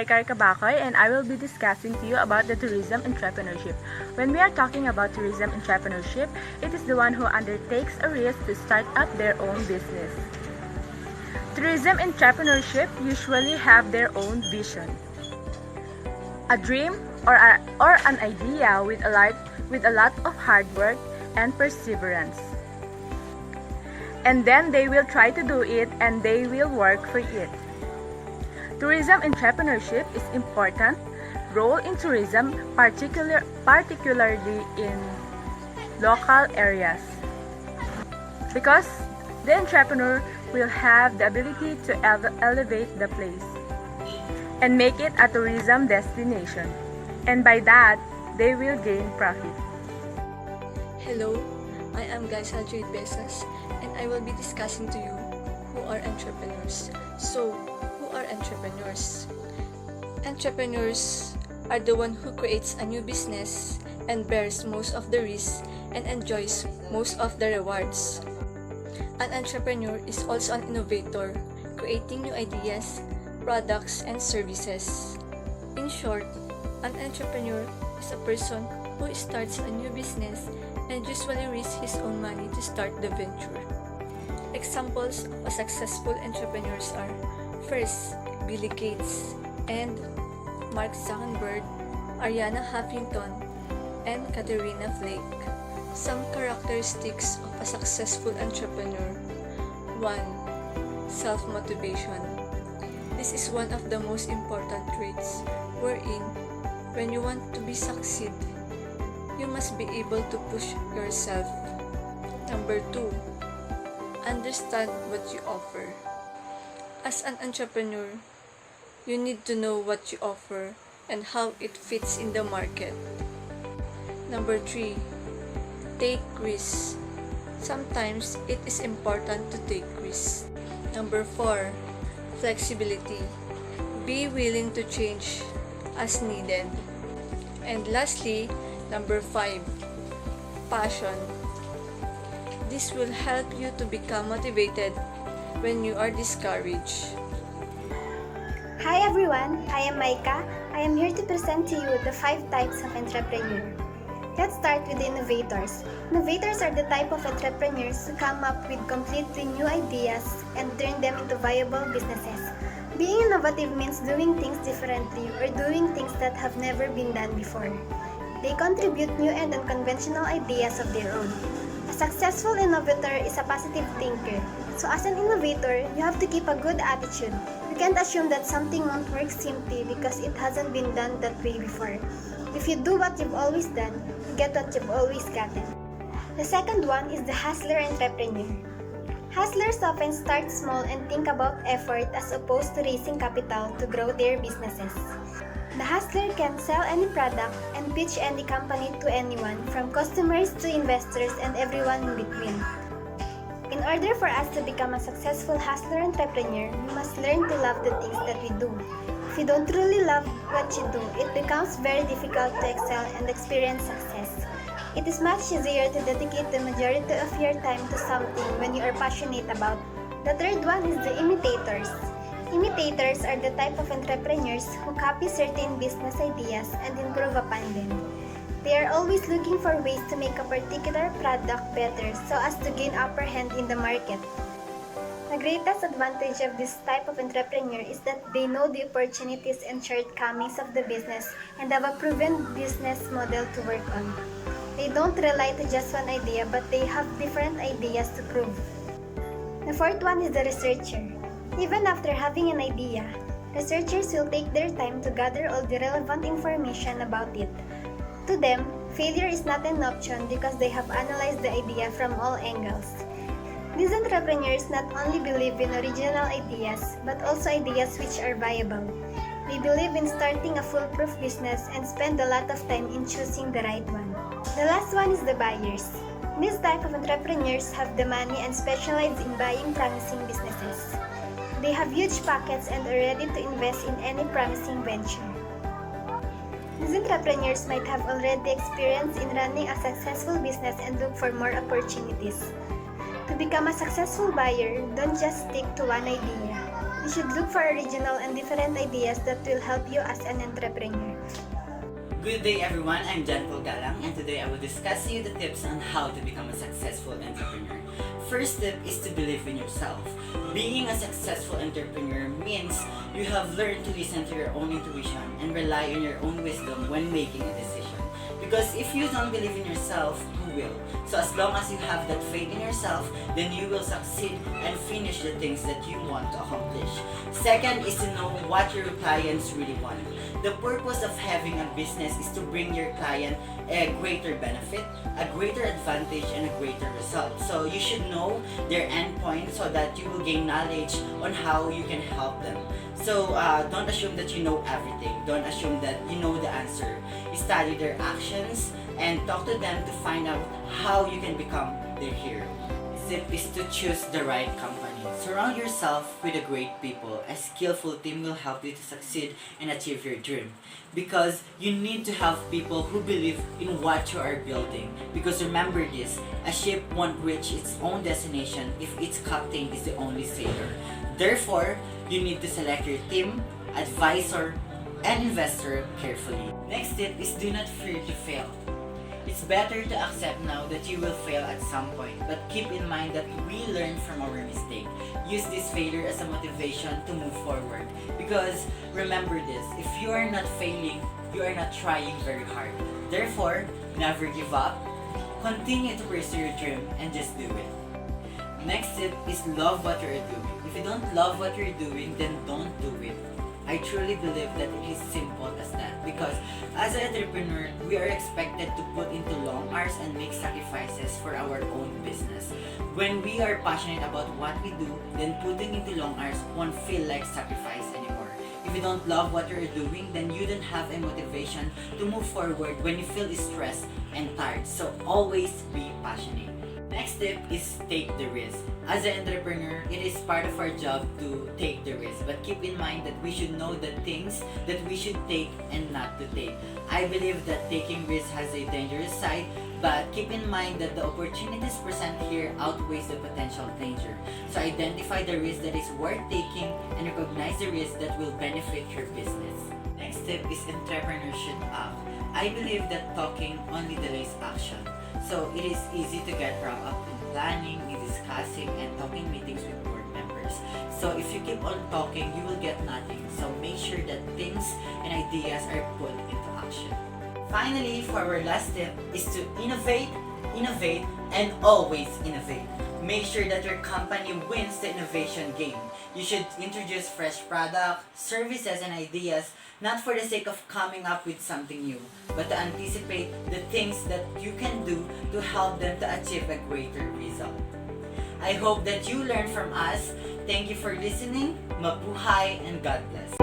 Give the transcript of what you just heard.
Maika Kabakoy, and I will be discussing to you about the tourism entrepreneurship. When we are talking about tourism entrepreneurship, it is the one who undertakes a risk to start up their own business. Tourism entrepreneurship usually have their own vision, a dream or an idea with a lot of hard work and perseverance. And then they will try to do it and they will work for it. Tourism entrepreneurship is important role in tourism, particularly in local areas, because the entrepreneur will have the ability to elevate the place and make it a tourism destination, and by that, they will gain profit. Hello, I am Gaisa Jade Besas, and I will be discussing to you who are entrepreneurs. So, who are entrepreneurs? Entrepreneurs are the one who creates a new business and bears most of the risks and enjoys most of the rewards. An entrepreneur is also an innovator, creating new ideas, products, and services. In short, an entrepreneur is a person who starts a new business and usually risks his own money to start the venture. Examples of successful entrepreneurs are: first, Billy Gates and Mark Zuckerberg, Ariana Huffington, and Katerina Flake. Some characteristics of a successful entrepreneur. 1. Self-motivation. This is one of the most important traits wherein when you want to be succeed, you must be able to push yourself. Number 2. Understand what you offer. As an entrepreneur, you need to know what you offer and how it fits in the market. Number 3. Take risks. Sometimes it is important to take risks. Number 4. Flexibility. Be willing to change as needed. And lastly, number 5. Passion. This will help you to become motivated when you are discouraged. Hi everyone, I am Maika. I am here to present to you the 5 types of entrepreneur. Let's start with the innovators. Innovators are the type of entrepreneurs who come up with completely new ideas and turn them into viable businesses. Being innovative means doing things differently or doing things that have never been done before. They contribute new and unconventional ideas of their own. A successful innovator is a positive thinker. So as an innovator, you have to keep a good attitude. You can't assume that something won't work simply because it hasn't been done that way before. If you do what you've always done, you get what you've always gotten. The second one is the hustler entrepreneur. Hustlers often start small and think about effort as opposed to raising capital to grow their businesses. The hustler can sell any product and pitch any company to anyone, from customers to investors and everyone in between. In order for us to become a successful hustler entrepreneur, we must learn to love the things that we do. If you don't truly love what you do, it becomes very difficult to excel and experience success. It is much easier to dedicate the majority of your time to something when you are passionate about. The third one is the imitators. Imitators are the type of entrepreneurs who copy certain business ideas and improve upon them. They are always looking for ways to make a particular product better so as to gain upper hand in the market. The greatest advantage of this type of entrepreneur is that they know the opportunities and shortcomings of the business and have a proven business model to work on. They don't rely to just one idea, but they have different ideas to prove. The fourth one is the researcher. Even after having an idea, researchers will take their time to gather all the relevant information about it. To them, failure is not an option because they have analyzed the idea from all angles. These entrepreneurs not only believe in original ideas, but also ideas which are viable. They believe in starting a foolproof business and spend a lot of time in choosing the right one. The last one is the buyers. This type of entrepreneurs have the money and specialize in buying promising businesses. They have huge pockets and are ready to invest in any promising venture. These entrepreneurs might have already experience in running a successful business and look for more opportunities. To become a successful buyer, don't just stick to one idea. You should look for original and different ideas that will help you as an entrepreneur. Good day everyone, I'm Jan Galang, and today I will discuss to you the tips on how to become a successful entrepreneur. First tip is to believe in yourself. Being a successful entrepreneur means you have learned to listen to your own intuition and rely on your own wisdom when making a decision. Because if you don't believe in yourself, who will? So as long as you have that faith in yourself, then you will succeed and finish the things that you want to accomplish. Second is to know what your clients really want. The purpose of having a business is to bring your client a greater benefit, a greater advantage, and a greater result. So you should know their endpoint so that you will gain knowledge on how you can help them. So don't assume that you know everything. Don't assume that you know the answer. Study their actions and talk to them to find out how you can become their hero. Tip is to choose the right company. Surround yourself with a great people. A skillful team will help you to succeed and achieve your dream. Because you need to have people who believe in what you are building. Because remember this, a ship won't reach its own destination if its captain is the only sailor. Therefore, you need to select your team, advisor, and investor carefully. Next tip is do not fear to fail. It's better to accept now that you will fail at some point, but keep in mind that we learn from our mistake. Use this failure as a motivation to move forward. Because remember this, if you are not failing, you are not trying very hard. Therefore, never give up. Continue to pursue your dream and just do it. Next tip is love what you're doing. If you don't love what you're doing, then don't do it. I truly believe that it is simple as that, because as an entrepreneur, we are expected to put into long hours and make sacrifices for our own business. When we are passionate about what we do, then putting into long hours won't feel like sacrifice anymore. If you don't love what you're doing, then you don't have a motivation to move forward when you feel stressed and tired. So always be passionate. Next tip is take the risk. As an entrepreneur, it is part of our job to take the risk. But keep in mind that we should know the things that we should take and not to take. I believe that taking risks has a dangerous side, but keep in mind that the opportunities present here outweighs the potential danger. So identify the risk that is worth taking and recognize the risk that will benefit your business. Next tip is entrepreneurship act. I believe that talking only delays action. So it is easy to get wrapped up in planning, in discussing, and talking meetings with board members. So if you keep on talking, you will get nothing. So make sure that things and ideas are put into action. Finally, for our last tip is to innovate, and always innovate. Make sure that your company wins the innovation game. You should introduce fresh products, services, and ideas, not for the sake of coming up with something new, but to anticipate the things that you can do to help them to achieve a greater result. I hope that you learn from us. Thank you for listening. Mabuhay and God bless.